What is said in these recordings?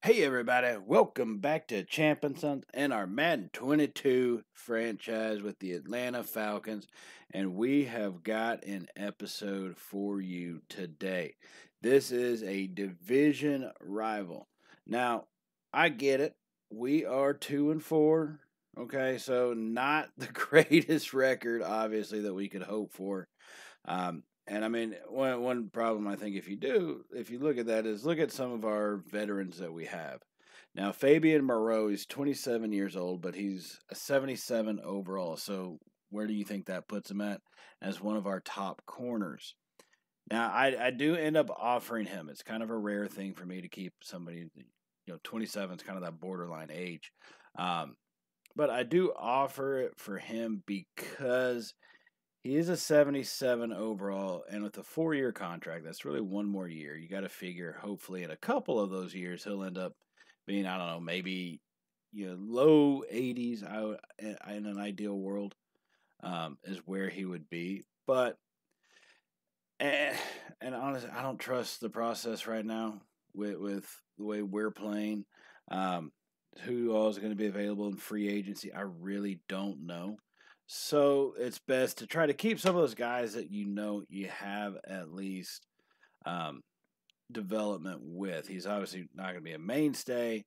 Hey everybody, welcome back to Champions and our Madden 22 franchise with the Atlanta Falcons, and we have got an episode for you today. This is a division rival. Now, I get it. We are 2-4. Okay, so not the greatest record, obviously, that we could hope for. And I mean, one problem I think if you look at that, is look at some of our veterans that we have. Now, Fabian Moreau is 27 years old, but he's a 77 overall. So where do you think that puts him at as one of our top corners? Now, I do end up offering him. It's kind of a rare thing for me to keep somebody, 27 is kind of that borderline age. Um, but I do offer it for him because he is a 77 overall, and with a 4-year contract, that's really one more year. You got to figure, hopefully, in a couple of those years, he'll end up being, I don't know, maybe low 80s. In an ideal world, is where he would be. But and honestly, I don't trust the process right now with the way we're playing. Who all is going to be available in free agency? I really don't know. So it's best to try to keep some of those guys that you have at least um, development with. He's obviously not going to be a mainstay,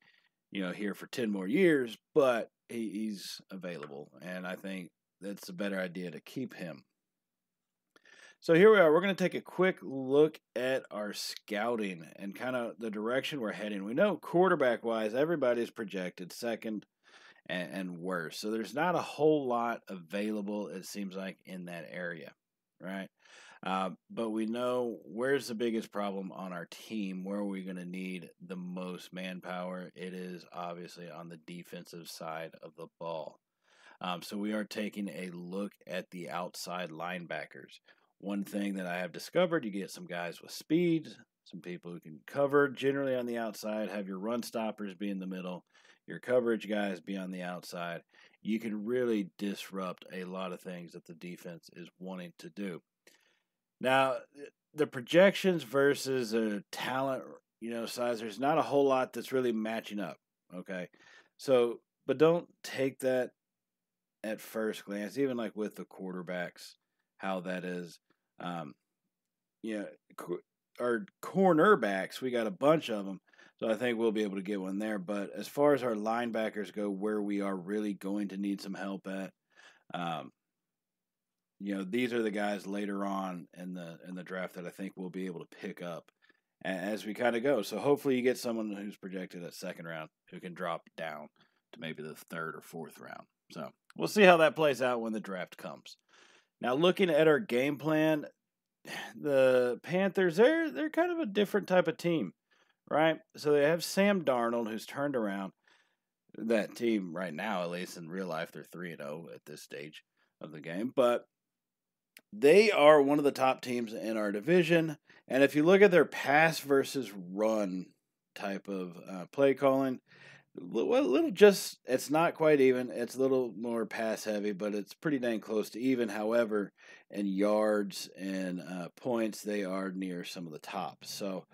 here for 10 more years, but he's available. And I think that's a better idea to keep him. So here we are. We're going to take a quick look at our scouting and kind of the direction we're heading. We know quarterback wise, everybody's projected second and worse. So there's not a whole lot available, it seems like, in that area, right? But we know where's the biggest problem on our team, where are we going to need the most manpower? It is obviously on the defensive side of the ball. So we are taking a look at the outside linebackers. One thing that I have discovered, you get some guys with speed, some people who can cover generally on the outside, have your run stoppers be in the middle, your coverage guys be on the outside. You can really disrupt a lot of things that the defense is wanting to do. Now, the projections versus a talent, size, there's not a whole lot that's really matching up. Okay. So, but don't take that at first glance, even like with the quarterbacks, how that is. Um, you know, our cornerbacks, we got a bunch of them, so I think we'll be able to get one there. But as far as our linebackers go, where we are really going to need some help at, um, these are the guys later on in the draft that I think we'll be able to pick up as we kind of go. So hopefully you get someone who's projected at second round who can drop down to maybe the third or fourth round. So we'll see how that plays out when the draft comes. Now, looking at our game plan, the Panthers, they're kind of a different type of team, right? So they have Sam Darnold, who's turned around that team right now, at least in real life. They're 3-0 at this stage of the game, but they are one of the top teams in our division. And if you look at their pass versus run type of play calling, it's not quite even. It's a little more pass heavy, but it's pretty dang close to even. However, in yards and points, they are near some of the tops. So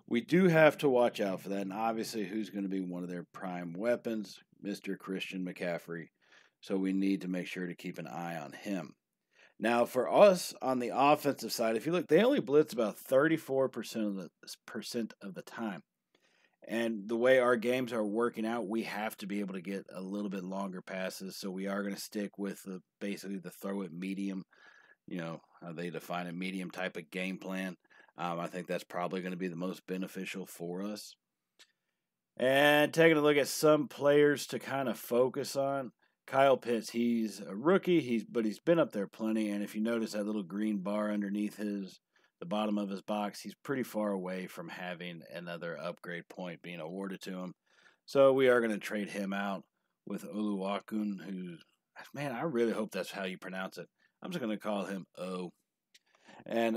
we do have to watch out for that. And obviously, who's going to be one of their prime weapons? Mr. Christian McCaffrey. So we need to make sure to keep an eye on him. Now, for us on the offensive side, if you look, they only blitz about 34% of the time. And the way our games are working out, we have to be able to get a little bit longer passes. So we are going to stick with basically the throw it medium, how they define a medium type of game plan. I think that's probably going to be the most beneficial for us. And taking a look at some players to kind of focus on. Kyle Pitts, he's a rookie, but he's been up there plenty. And if you notice that little green bar underneath the bottom of his box, he's pretty far away from having another upgrade point being awarded to him. So we are going to trade him out with Oluwakun, who, man, I really hope that's how you pronounce it. I'm just going to call him O. And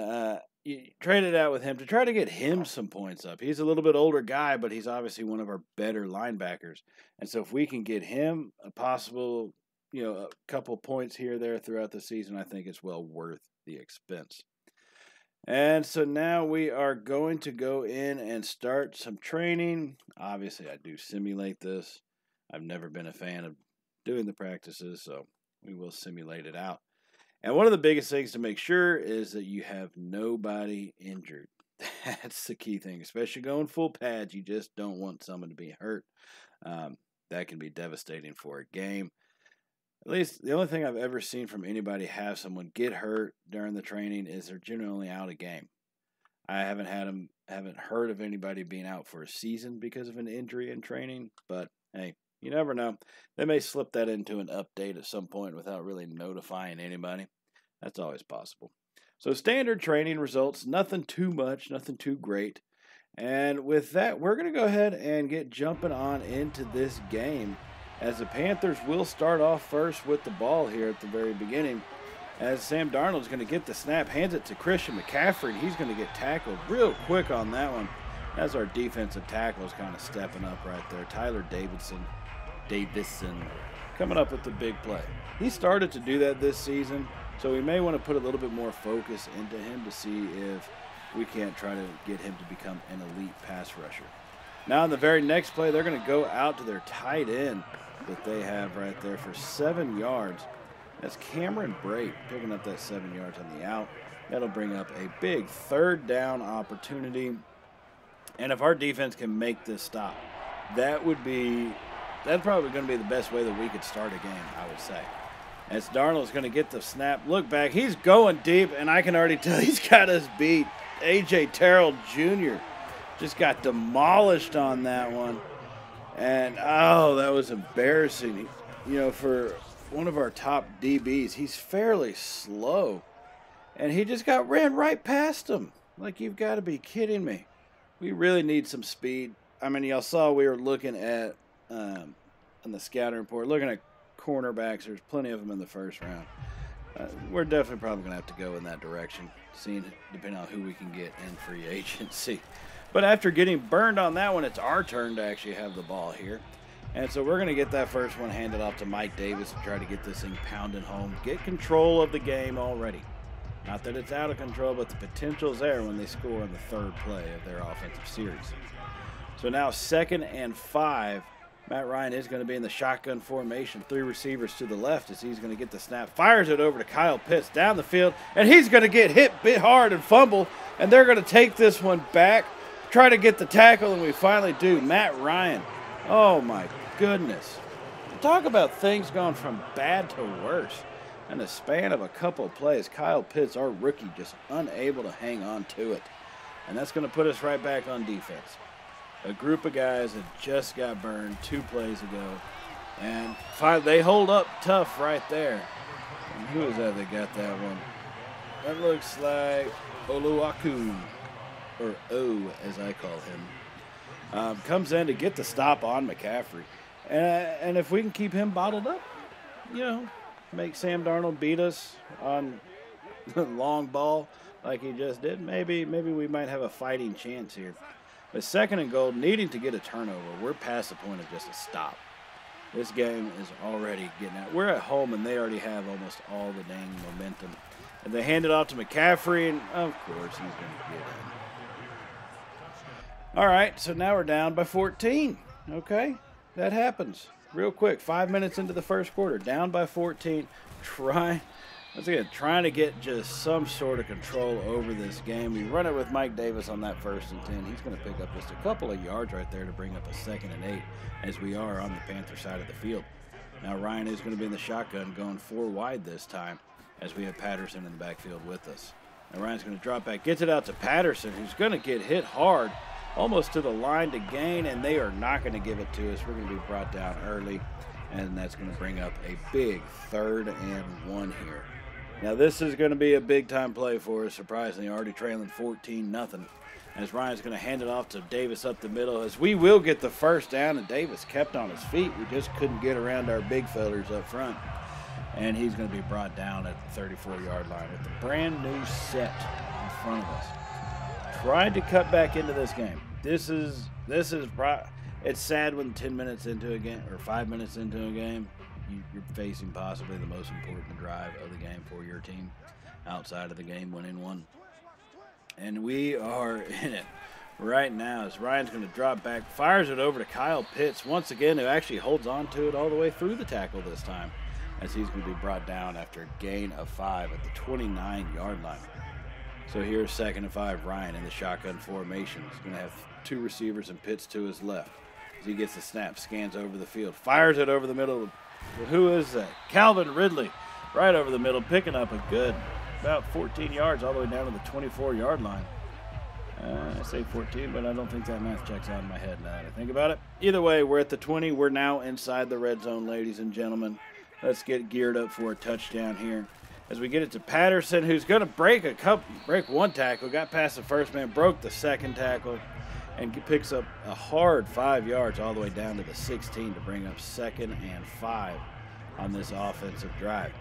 you traded out with him to try to get him some points up. He's a little bit older guy, but he's obviously one of our better linebackers. And so if we can get him a possible, a couple points here or there throughout the season, I think it's well worth the expense. And so now we are going to go in and start some training. Obviously, I do simulate this. I've never been a fan of doing the practices, so we will simulate it out. And one of the biggest things to make sure is that you have nobody injured. That's the key thing, especially going full pads. You just don't want someone to be hurt. That can be devastating for a game. At least the only thing I've ever seen from anybody have someone get hurt during the training is they're generally out of game. I haven't heard of anybody being out for a season because of an injury in training, but hey, you never know. They may slip that into an update at some point without really notifying anybody. That's always possible. So standard training results, nothing too much, nothing too great. And with that, we're going to go ahead and get jumping on into this game, as the Panthers will start off first with the ball here at the very beginning, as Sam Darnold's going to get the snap, hands it to Christian McCaffrey, and he's going to get tackled real quick on that one, as our defensive tackle is kind of stepping up right there. Tyler Davison coming up with the big play. He started to do that this season, so we may want to put a little bit more focus into him to see if we can't try to get him to become an elite pass rusher. Now in the very next play, they're going to go out to their tight end that they have right there for 7 yards. That's Cameron Brate picking up that 7 yards on the out. That'll bring up a big third down opportunity. And if our defense can make this stop, that's probably going to be the best way that we could start a game, I would say. As Darnold's going to get the snap, look back, he's going deep, and I can already tell he's got us beat. A.J. Terrell Jr. just got demolished on that one. And, oh, that was embarrassing. You know, for one of our top DBs, he's fairly slow. And he just ran right past him. Like, you've got to be kidding me. We really need some speed. I mean, y'all saw we were looking at, on the scouting report, looking at cornerbacks. There's plenty of them in the first round. We're definitely probably going to have to go in that direction, depending on who we can get in free agency. But after getting burned on that one, it's our turn to actually have the ball here. And so we're going to get that first one handed off to Mike Davis to try to get this thing pounding home. Get control of the game already. Not that it's out of control, but the potential's there when they score on the third play of their offensive series. So now 2nd and 5. Matt Ryan is going to be in the shotgun formation. 3 receivers to the left as he's going to get the snap. Fires it over to Kyle Pitts down the field. And he's going to get hit bit hard and fumble. And they're going to take this one back. Try to get the tackle, and we finally do. Matt Ryan. Oh, my goodness. Talk about things going from bad to worse in the span of a couple of plays. Kyle Pitts, our rookie, just unable to hang on to it. And that's going to put us right back on defense. A group of guys that just got burned 2 plays ago. And they hold up tough right there. And who is that got that one? That looks like Oluwaku, or O as I call him. Comes in to get the stop on McCaffrey. And if we can keep him bottled up, you know, make Sam Darnold beat us on the long ball like he just did, maybe we might have a fighting chance here. But 2nd and goal, needing to get a turnover. We're past the point of just a stop. This game is already getting out. We're at home, and they already have almost all the dang momentum. And they hand it off to McCaffrey, and of course he's going to get in. All right, so now we're down by 14. Okay, that happens real quick. 5 minutes into the first quarter, down by 14. Trying to get just some sort of control over this game. We run it with Mike Davis on that 1st and 10. He's going to pick up just a couple of yards right there to bring up a 2nd and 8 as we are on the Panther side of the field. Now Ryan is going to be in the shotgun going 4 wide this time as we have Patterson in the backfield with us. Now Ryan's going to drop back, gets it out to Patterson, who's going to get hit hard almost to the line to gain, and they are not going to give it to us. We're going to be brought down early, and that's going to bring up a big 3rd and 1 here. Now this is going to be a big-time play for us, surprisingly, already trailing 14-0. As Ryan's going to hand it off to Davis up the middle, as we will get the first down, and Davis kept on his feet. We just couldn't get around our big fellas up front. And he's going to be brought down at the 34-yard line with a brand-new set in front of us. Tried to cut back into this game. It's sad when 10 minutes into a game, or 5 minutes into a game, you're facing possibly the most important drive of the game for your team outside of the game winning one. And we are in it right now as Ryan's going to drop back, fires it over to Kyle Pitts once again, who actually holds on to it all the way through the tackle this time, as he's going to be brought down after a gain of 5 at the 29-yard line. So here's 2nd and 5, Ryan in the shotgun formation. He's going to have 2 receivers and Pitts to his left. As he gets the snap, scans over the field, fires it over the middle. Who is that? Calvin Ridley, right over the middle, picking up a good about 14 yards all the way down to the 24-yard line. I say 14, but I don't think that math checks out in my head now that I think about it. Either way, we're at the 20. We're now inside the red zone, ladies and gentlemen. Let's get geared up for a touchdown here. As we get it to Patterson, who's going to break one tackle, got past the first man, broke the second tackle, and picks up a hard 5 yards all the way down to the 16 to bring up 2nd and 5 on this offensive drive.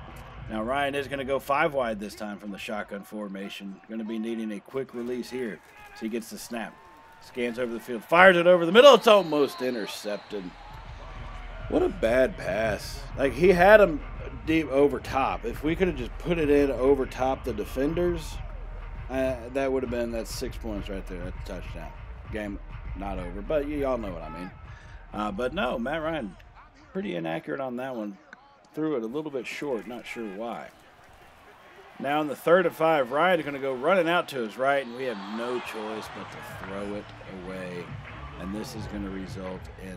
Now Ryan is going to go 5 wide this time from the shotgun formation. Going to be needing a quick release here. So he gets the snap, scans over the field, fires it over the middle. It's almost intercepted. What a bad pass. Like, he had him deep over top. If we could have just put it in over top the defenders, that would have been, that's 6 points right there. That's a touchdown. Game not over, but y'all know what I mean. But no, Matt Ryan, pretty inaccurate on that one. Threw it a little bit short, not sure why. Now in the 3rd and 5, Ryan is going to go running out to his right, and we have no choice but to throw it away. And this is going to result in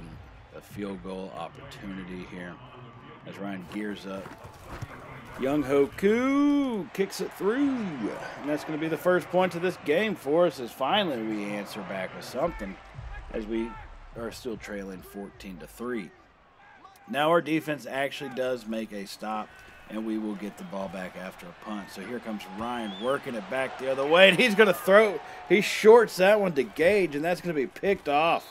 a field goal opportunity here as Ryan gears up. Young Hoku kicks it through, and that's going to be the first point of this game for us as finally we answer back with something as we are still trailing 14-3. Now our defense actually does make a stop, and we will get the ball back after a punt. So here comes Ryan working it back the other way, and he's going to throw. He shorts that one to Gage, and that's going to be picked off.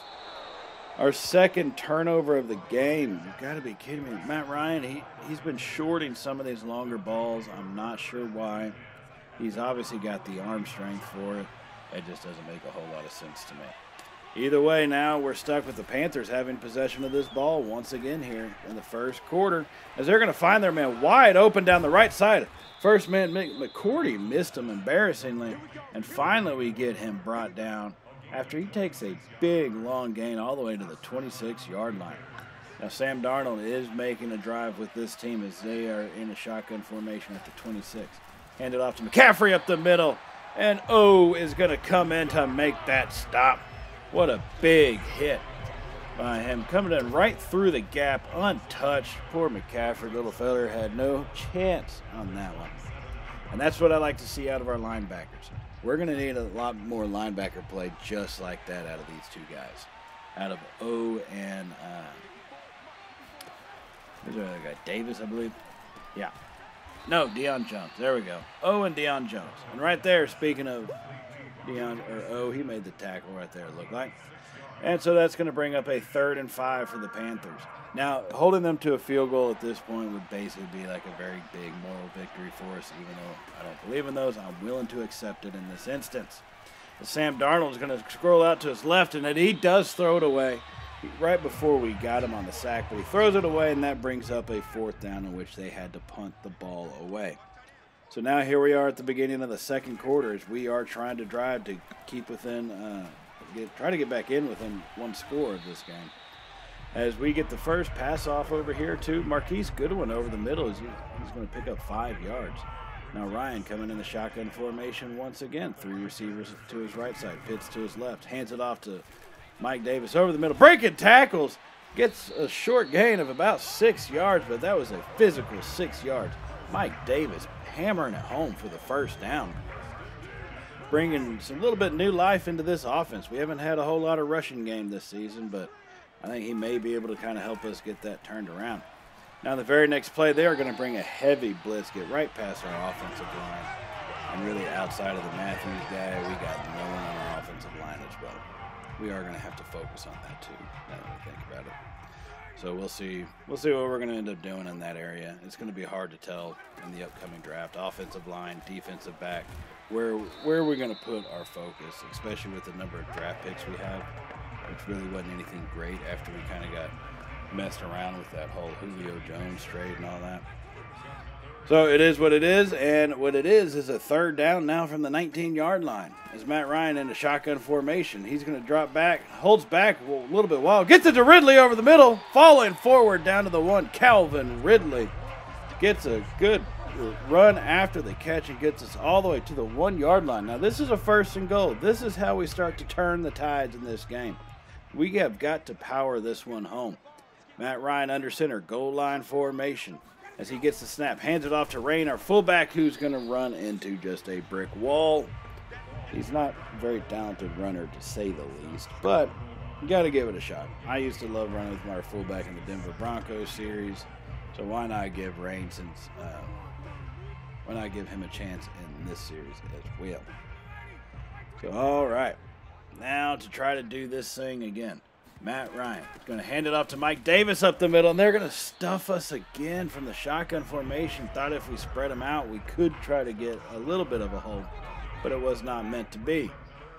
Our 2nd turnover of the game. You've got to be kidding me. Matt Ryan, he's been shorting some of these longer balls. I'm not sure why. He's obviously got the arm strength for it. It just doesn't make a whole lot of sense to me. Either way, now we're stuck with the Panthers having possession of this ball once again here in the first quarter, as they're going to find their man wide open down the right side. First man, McCourty, missed him embarrassingly, and finally we get him brought down after he takes a big, long gain all the way to the 26-yard line. Now Sam Darnold is making a drive with this team as they are in a shotgun formation at the 26. Handed off to McCaffrey up the middle, and O is going to come in to make that stop. What a big hit by him, coming in right through the gap, untouched. Poor McCaffrey, little feller, had no chance on that one. And that's what I like to see out of our linebackers. We're going to need a lot more linebacker play just like that out of these two guys. Out of O and, who's the other guy? Davis, I believe? Yeah. No, Deion Jones. There we go. O and Deion Jones. And right there, speaking of he made the tackle right there, it looked like. And so that's going to bring up a 3rd and 5 for the Panthers. Now, holding them to a field goal at this point would basically be like a very big moral victory for us. Even though I don't believe in those, I'm willing to accept it in this instance. But Sam Darnold is going to scroll out to his left, and he does throw it away right before we got him on the sack. But he throws it away, and that brings up a 4th down in which they had to punt the ball away. So now here we are at the beginning of the second quarter as we are trying to drive to keep within, try to get back in within 1 score of this game. As we get the first pass off over here to Marquise Goodwin over the middle. He's going to pick up 5 yards. Now Ryan coming in the shotgun formation once again. 3 receivers to his right side, Pitts to his left. Hands it off to Mike Davis over the middle. Breaking tackles. Gets a short gain of about 6 yards, but that was a physical 6 yards. Mike Davis hammering it home for the first down, bringing some little bit new life into this offense. We haven't had a whole lot of rushing game this season, but I think he may be able to kind of help us get that turned around. Now, the very next play, they are going to bring a heavy blitz, get right past our offensive line, and really outside of the Matthews guy, we got no one on our offensive line as well. We are going to have to focus on that too, now that we think about it. So we'll see what we're going to end up doing in that area. It's going to be hard to tell in the upcoming draft. Offensive line, defensive back, where are we going to put our focus, especially with the number of draft picks we have, which really wasn't anything great after we kind of got messed around with that whole Julio Jones trade and all that. So it is what it is, and what it is a third down now from the 19-yard line. As Matt Ryan in a shotgun formation. He's going to drop back, holds back a little bit wild, gets it to Ridley over the middle, falling forward down to the 1. Calvin Ridley gets a good run after the catch and gets us all the way to the 1-yard line. Now this is a 1st and goal. This is how we start to turn the tides in this game. We have got to power this one home. Matt Ryan under center, goal line formation. As he gets the snap, hands it off to Rain, our fullback, who's going to run into just a brick wall. He's not a very talented runner, to say the least, but you got to give it a shot. I used to love running with my fullback in the Denver Broncos series, so why not give him a chance in this series as well? So, all right, now to try to do this thing again. Matt Ryan is going to hand it off to Mike Davis up the middle, and they're going to stuff us again from the shotgun formation. Thought if we spread them out, we could try to get a little bit of a hole, but it was not meant to be.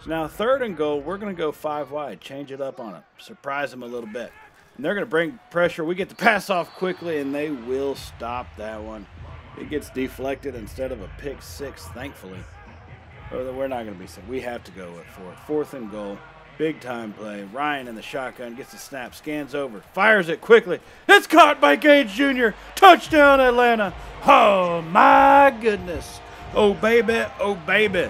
So now 3rd and goal, we're going to go 5 wide, change it up on them, surprise them a little bit. And they're going to bring pressure. We get the pass off quickly, and they will stop that one. It gets deflected instead of a pick 6, thankfully. But we're not going to be sick. We have to go for 4th and goal. Big time play. Ryan in the shotgun gets the snap, scans over, fires it quickly. It's caught by Gage Jr. Touchdown, Atlanta. Oh, my goodness. Oh, baby. Oh, baby.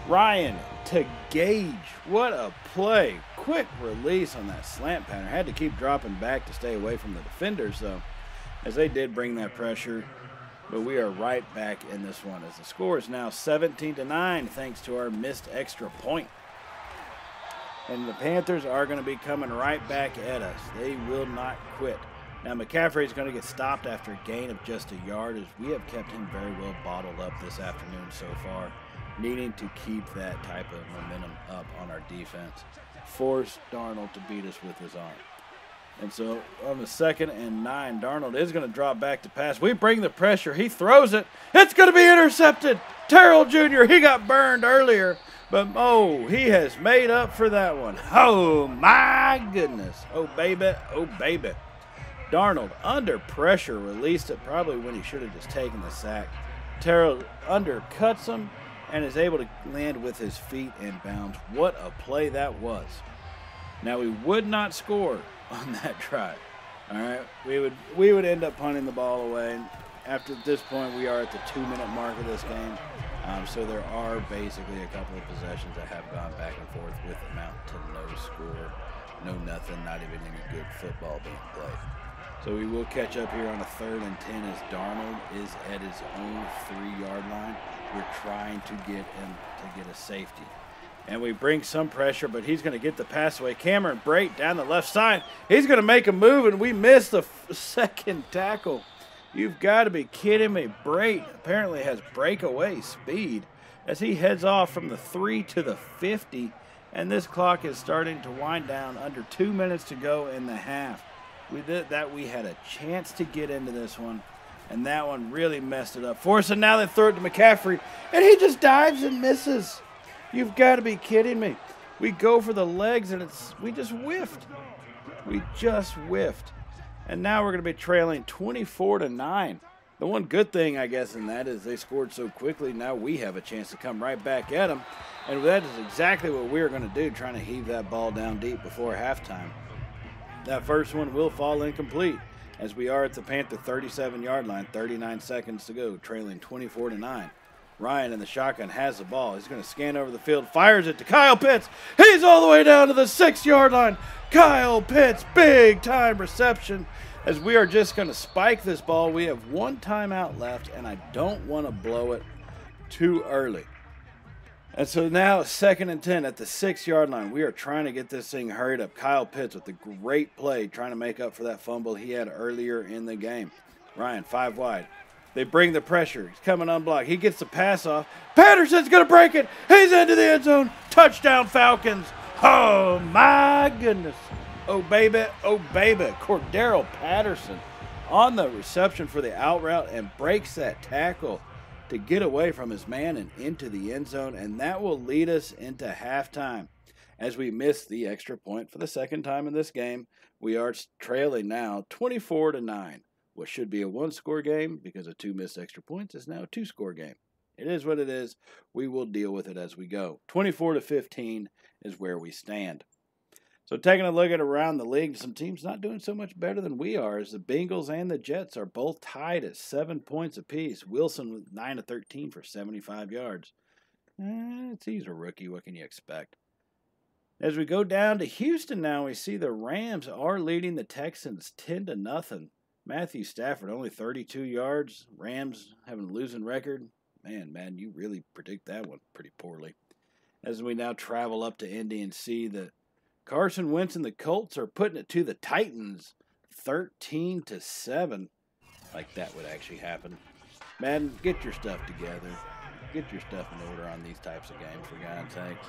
Ryan to Gage. What a play. Quick release on that slant pattern. Had to keep dropping back to stay away from the defenders, though, as they did bring that pressure. But we are right back in this one as the score is now 17-9 thanks to our missed extra point. And the Panthers are going to be coming right back at us. They will not quit. Now, McCaffrey is going to get stopped after a gain of just a yard, as we have kept him very well bottled up this afternoon so far, needing to keep that type of momentum up on our defense. Force Darnold to beat us with his arm. And so on the 2nd and 9, Darnold is going to drop back to pass. We bring the pressure. He throws it. It's going to be intercepted. Terrell Jr., he got burned earlier. But, oh, he has made up for that one. Oh, my goodness. Oh, baby. Oh, baby. Darnold, under pressure, released it probably when he should have just taken the sack. Terrell undercuts him and is able to land with his feet in bounds. What a play that was. Now, we would not score on that drive. All right, we would end up punting the ball away. After this point, we are at the 2-minute mark of this game. So there are basically a couple of possessions that have gone back and forth with amount to no score, no nothing, not even any good football being played. So we will catch up here on a 3rd and 10 as Darnold is at his own 3-yard line. We're trying to get him to get a safety. And we bring some pressure, but he's going to get the pass away. Cameron Brate down the left side. He's going to make a move, and we miss the 2nd tackle. You've got to be kidding me. Brate apparently has breakaway speed as he heads off from the 3 to the 50, and this clock is starting to wind down. Under 2 minutes to go in the half. We had a chance to get into this one, and that one really messed it up for us. And now they throw it to McCaffrey, and he just dives and misses. You've got to be kidding me. We go for the legs, and we just whiffed. We just whiffed. And now we're going to be trailing 24-9. The one good thing, I guess, in that is they scored so quickly. Now we have a chance to come right back at them. And that is exactly what we're going to do, trying to heave that ball down deep before halftime. That first one will fall incomplete as we are at the Panther 37-yard line, 39 seconds to go, trailing 24-9. Ryan in the shotgun has the ball. He's going to scan over the field, fires it to Kyle Pitts. He's all the way down to the 6-yard line. Kyle Pitts, big-time reception. As we are just going to spike this ball. We have 1 timeout left, and I don't want to blow it too early. And so now 2nd and 10 at the 6-yard line. We are trying to get this thing hurried up. Kyle Pitts with a great play trying to make up for that fumble he had earlier in the game. Ryan, 5 wide. They bring the pressure. He's coming unblocked. He gets the pass off. Patterson's going to break it. He's into the end zone. Touchdown, Falcons. Oh, my goodness. Oh, baby. Oh, baby. Cordero Patterson on the reception for the out route and breaks that tackle to get away from his man and into the end zone. And that will lead us into halftime as we miss the extra point for the 2nd time in this game. We are trailing now 24-9. What should be a one-score game because of 2 missed extra points is now a 2-score game. It is what it is. We will deal with it as we go. 24-15 is where we stand. So taking a look at around the league, some teams not doing so much better than we are, as the Bengals and the Jets are both tied at 7 points apiece. Wilson with 9 of 13 for 75 yards. He's a rookie. What can you expect? As we go down to Houston now, we see the Rams are leading the Texans 10-0. Matthew Stafford only 32 yards. Rams having a losing record. Man, you really predict that one pretty poorly. As we now travel up to Indy and see that Carson Wentz and the Colts are putting it to the Titans 13-7. Like that would actually happen. Madden, get your stuff together. Get your stuff in order on these types of games, for God's sakes.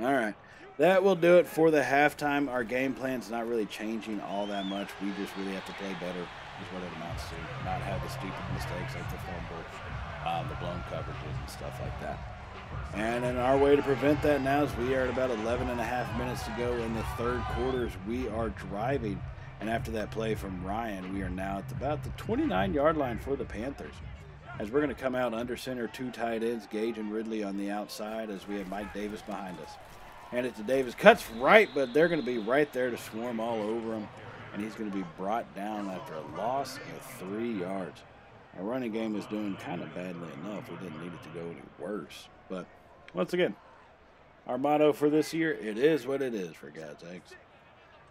All right. That will do it for the halftime. Our game plan's not really changing all that much. We just really have to play better, is what it amounts to. Not have the stupid mistakes like the fumble, the blown coverages and stuff like that. And in our way to prevent that now is we are at about 11.5 minutes to go in the third quarters. We are driving. And after that play from Ryan, we are now at about the 29-yard line for the Panthers. As we're going to come out under center, 2 tight ends, Gage and Ridley on the outside, as we have Mike Davis behind us. Hand it to Davis. Cuts right, but they're going to be right there to swarm all over him. And he's going to be brought down after a loss of 3 yards. Our running game was doing kind of badly enough. We didn't need it to go any worse. But once again, our motto for this year, it is what it is, for God's sakes.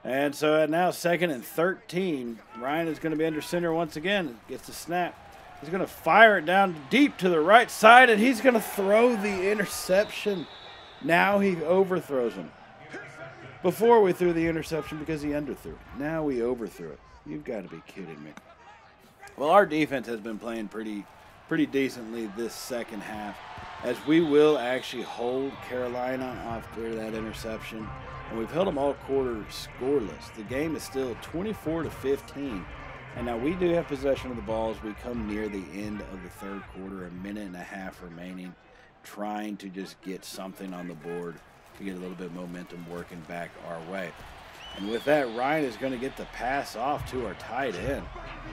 And so now 2nd and 13. Ryan is going to be under center once again. Gets the snap. He's going to fire it down deep to the right side, and he's going to throw the interception. Now he overthrows him. Before we threw the interception because he underthrew it. Now we overthrew it. You've got to be kidding me. Well, our defense has been playing pretty decently this second half, as we will actually hold Carolina after that interception. And we've held them all quarter scoreless. The game is still 24-15. And now we do have possession of the ball as we come near the end of the third quarter, a minute and a half remaining, trying to just get something on the board to get a little bit of momentum working back our way. And with that, Ryan is going to get the pass off to our tight end.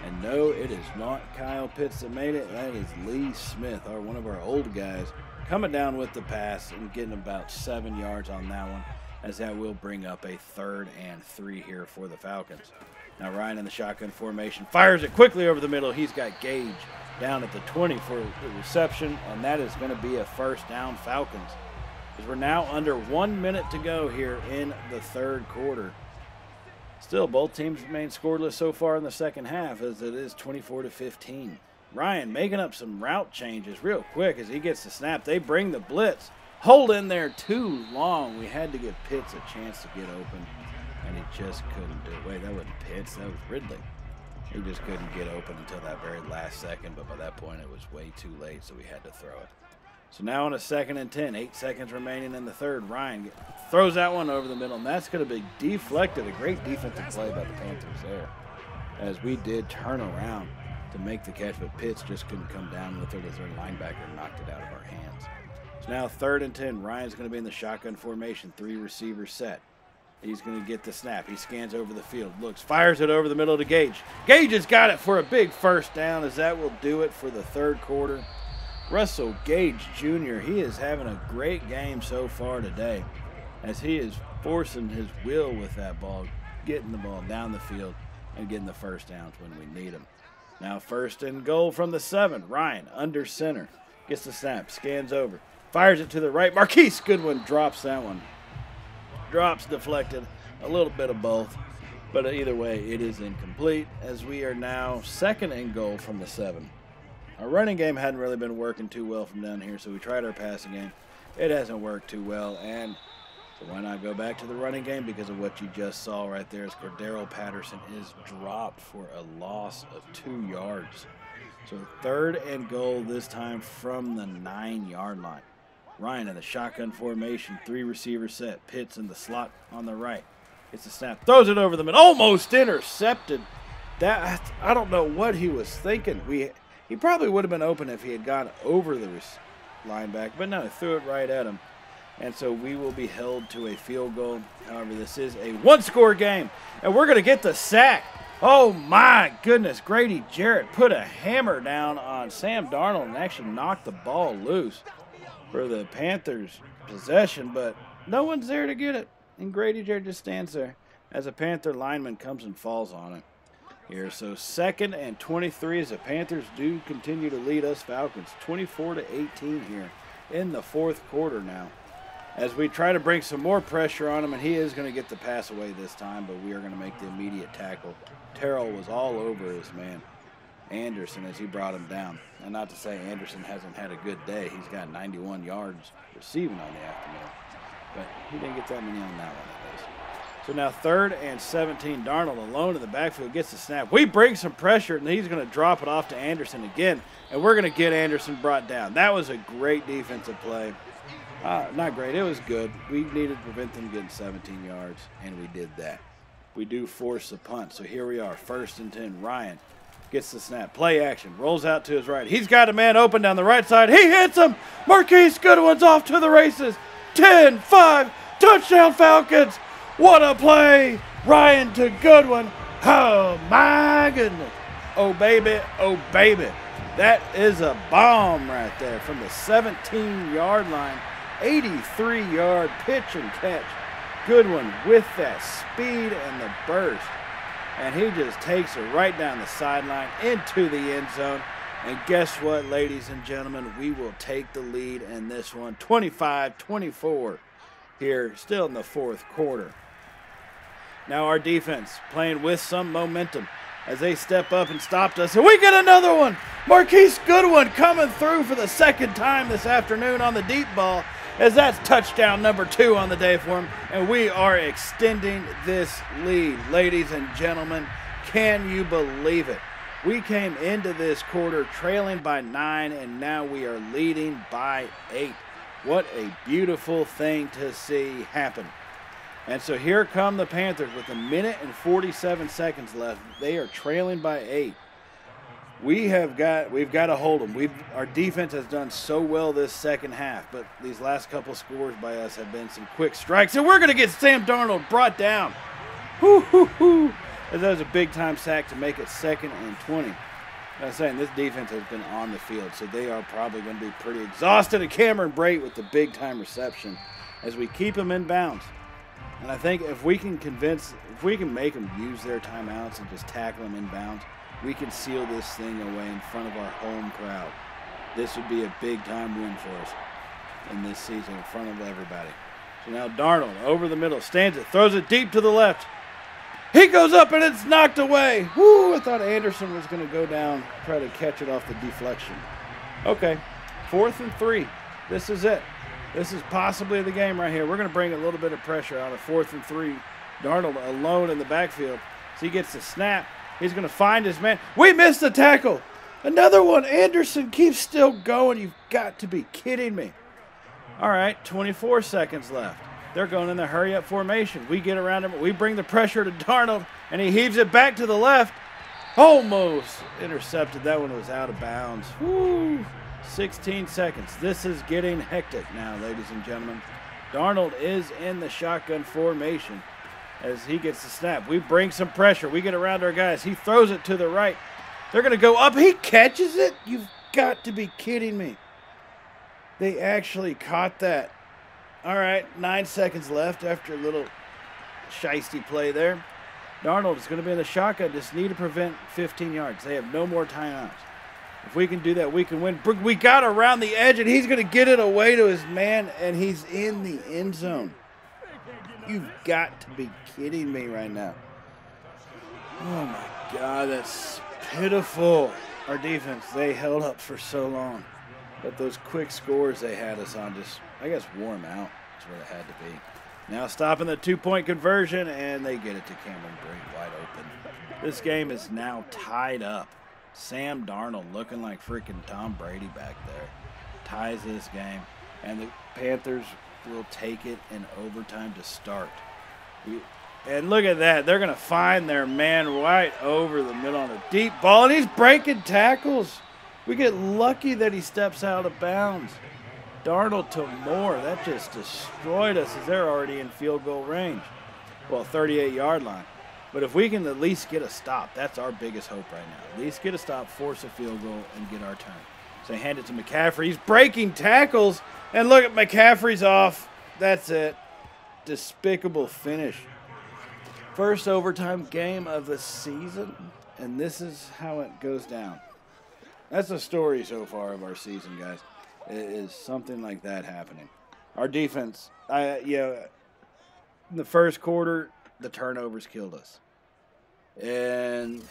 And no, it is not Kyle Pitts that made it. That is Lee Smith, one of our old guys, coming down with the pass and getting about 7 yards on that one, as that will bring up a 3rd and 3 here for the Falcons. Now Ryan in the shotgun formation fires it quickly over the middle. He's got Gage down at the 20 for the reception, and that is going to be a first down Falcons. As we're now under 1 minute to go here in the third quarter. Still, both teams remain scoreless so far in the second half, as it is 24-15. Ryan making up some route changes real quick as he gets the snap. They bring the blitz. Hold in there too long. We had to give Pitts a chance to get open, and he just couldn't do it. Wait, that wasn't Pitts. That was Ridley. He just couldn't get open until that very last second, but by that point it was way too late, so we had to throw it. So now on a 2nd and 10, 8 seconds remaining in the third, Ryan throws that one over the middle, and that's going to be deflected. A great defensive play by the Panthers there, as we did turn around to make the catch, but Pitts just couldn't come down with it as their linebacker knocked it out of our hands. So now 3rd and 10, Ryan's going to be in the shotgun formation, 3 receivers set. He's going to get the snap. He scans over the field, looks, fires it over the middle to Gage. Gage has got it for a big first down, as that will do it for the third quarter. Russell Gage Jr., he is having a great game so far today, as he is forcing his will with that ball, getting the ball down the field and getting the first downs when we need them. Now 1st and goal from the 7. Ryan under center, gets the snap, scans over, fires it to the right. Marquise Goodwin drops that one. Drops, deflected, a little bit of both, but either way it is incomplete, as we are now 2nd and goal from the 7. Our running game hadn't really been working too well from down here, so we tried our passing game. It hasn't worked too well, and so why not go back to the running game? Because of what you just saw right there, as Cordero Patterson is dropped for a loss of 2 yards. So 3rd and goal this time from the 9-yard line. Ryan in the shotgun formation, 3 receivers set. Pitts in the slot on the right. Gets a snap, throws it over the middle, almost intercepted. That, I don't know what he was thinking. He probably would have been open if he had gone over the linebacker, but no, he threw it right at him. And so we will be held to a field goal. However, this is a 1-score game, and we're going to get the sack. Oh, my goodness. Grady Jarrett put a hammer down on Sam Darnold and actually knocked the ball loose for the Panthers' possession, but no one's there to get it. And Grady Jarrett just stands there as a Panther lineman comes and falls on him here. So 2nd and 23 as the Panthers do continue to lead us Falcons 24-18 here in the 4th quarter now. As we try to bring some more pressure on him, and he is going to get the pass away this time, but we are going to make the immediate tackle. Terrell was all over his man, Anderson, as he brought him down. And not to say Anderson hasn't had a good day. He's got 91 yards receiving on the afternoon, but he didn't get that many on that one, at least. So now 3rd and 17, Darnold alone in the backfield gets the snap. We bring some pressure, and he's going to drop it off to Anderson again, and we're going to get Anderson brought down. That was a great defensive play. Not great. It was good. We needed to prevent them getting 17 yards, and we did that. We do force the punt. So here we are, 1st and 10. Ryan gets the snap. Play action. Rolls out to his right. He's got a man open down the right side. He hits him. Marquise Goodwin's off to the races. 10-5. Touchdown Falcons. What a play. Ryan to Goodwin. Oh, my goodness. Oh, baby. Oh, baby. That is a bomb right there from the 17-yard line. 83-yard pitch and catch. Goodwin with that speed and the burst. And he just takes it right down the sideline into the end zone. And guess what, ladies and gentlemen? We will take the lead in this one. 25-24 here, still in the 4th quarter. Now our defense playing with some momentum as they step up and stopped us. And we get another one. Marquise Goodwin coming through for the 2nd time this afternoon on the deep ball, as that's touchdown number 2 on the day for him. And we are extending this lead. Ladies and gentlemen, can you believe it? We came into this quarter trailing by 9, and now we are leading by 8. What a beautiful thing to see happen. And so here come the Panthers with 1 minute and 47 seconds left. They are trailing by 8. We've got to hold them. Our defense has done so well this second half, but these last couple scores by us have been some quick strikes, and we're going to get Sam Darnold brought down. Whoo. As that was a big-time sack to make it 2nd and 20. I was saying, this defense has been on the field, so they are probably going to be pretty exhausted. And Cameron Brate with the big-time reception as we keep them in bounds. And I think if we can make them use their timeouts and just tackle them in bounds, we can seal this thing away in front of our home crowd. This would be a big-time win for us in this season in front of everybody. So now Darnold over the middle, stands it, throws it deep to the left. He goes up and it's knocked away. Woo, I thought Anderson was going to go down, try to catch it off the deflection. Okay, 4th and 3. This is it. This is possibly the game right here. We're going to bring a little bit of pressure on a 4th and 3. Darnold alone in the backfield. So he gets the snap. He's going to find his man. We missed the tackle. Another one. Anderson keeps still going. You've got to be kidding me. All right, 24 seconds left. They're going in the hurry-up formation. We get around him. We bring the pressure to Darnold, and he heaves it back to the left. Almost intercepted. That one was out of bounds. Woo. 16 seconds. This is getting hectic now, ladies and gentlemen. Darnold is in the shotgun formation as he gets the snap. We bring some pressure. We get around our guys. He throws it to the right. They're going to go up. He catches it? You've got to be kidding me. They actually caught that. All right, 9 seconds left after a little shiesty play there. Darnold is going to be in the shotgun. Just need to prevent 15 yards. They have no more timeouts. If we can do that, we can win. We got around the edge, and he's going to get it away to his man, and he's in the end zone. You've got to be kidding me right now. Oh, my God, that's pitiful. Our defense, they held up for so long. But those quick scores they had us on just, I guess, wore them out. That's what it had to be. Now stopping the 2-point conversion, and they get it to Cameron Brate wide open. This game is now tied up. Sam Darnold looking like freaking Tom Brady back there. Ties this game, and the Panthers will take it in overtime to start. And look at that. They're going to find their man right over the middle on a deep ball, and he's breaking tackles. We get lucky that he steps out of bounds. Darnold to Moore. That just destroyed us as they're already in field goal range. Well, 38-yard line. But if we can at least get a stop, that's our biggest hope right now. At least get a stop, force a field goal, and get our turn. So they hand it to McCaffrey. He's breaking tackles. And look at McCaffrey's off. That's it. Despicable finish. First overtime game of the season. And this is how it goes down. That's the story so far of our season, guys. It is something like that happening. Our defense, in the first quarter, the turnovers killed us. In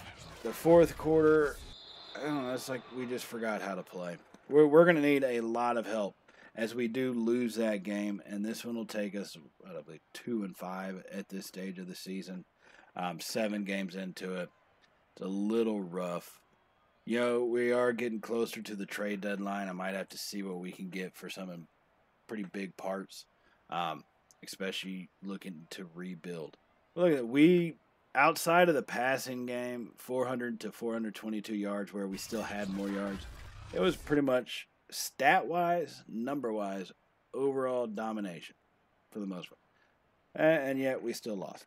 the fourth quarter, I don't know, it's like we just forgot how to play. We're going to need a lot of help as we do lose that game, and this one will take us probably 2-5 at this stage of the season. 7 games into it. It's a little rough. We are getting closer to the trade deadline. I might have to see what we can get for some pretty big parts, especially looking to rebuild. Look at it. Outside of the passing game, 400 to 422 yards, where we still had more yards, it was pretty much stat-wise, number-wise, overall domination for the most part. And yet we still lost.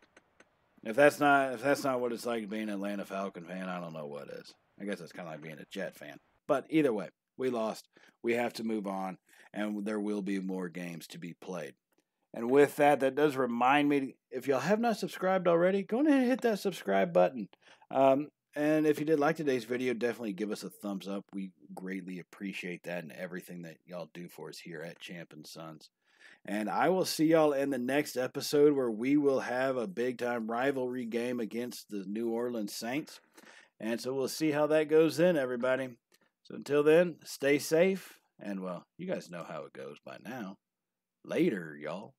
If that's not what it's like being an Atlanta Falcon fan, I don't know what is. I guess it's kind of like being a Jet fan. But either way, we lost. We have to move on, and there will be more games to be played. And with that does remind me, if y'all have not subscribed already, go ahead and hit that subscribe button. And if you did like today's video, definitely give us a thumbs up. We greatly appreciate that and everything that y'all do for us here at Champ & Sons. And I will see y'all in the next episode where we will have a big-time rivalry game against the New Orleans Saints. And so we'll see how that goes then, everybody. So until then, stay safe. And, well, you guys know how it goes by now. Later, y'all.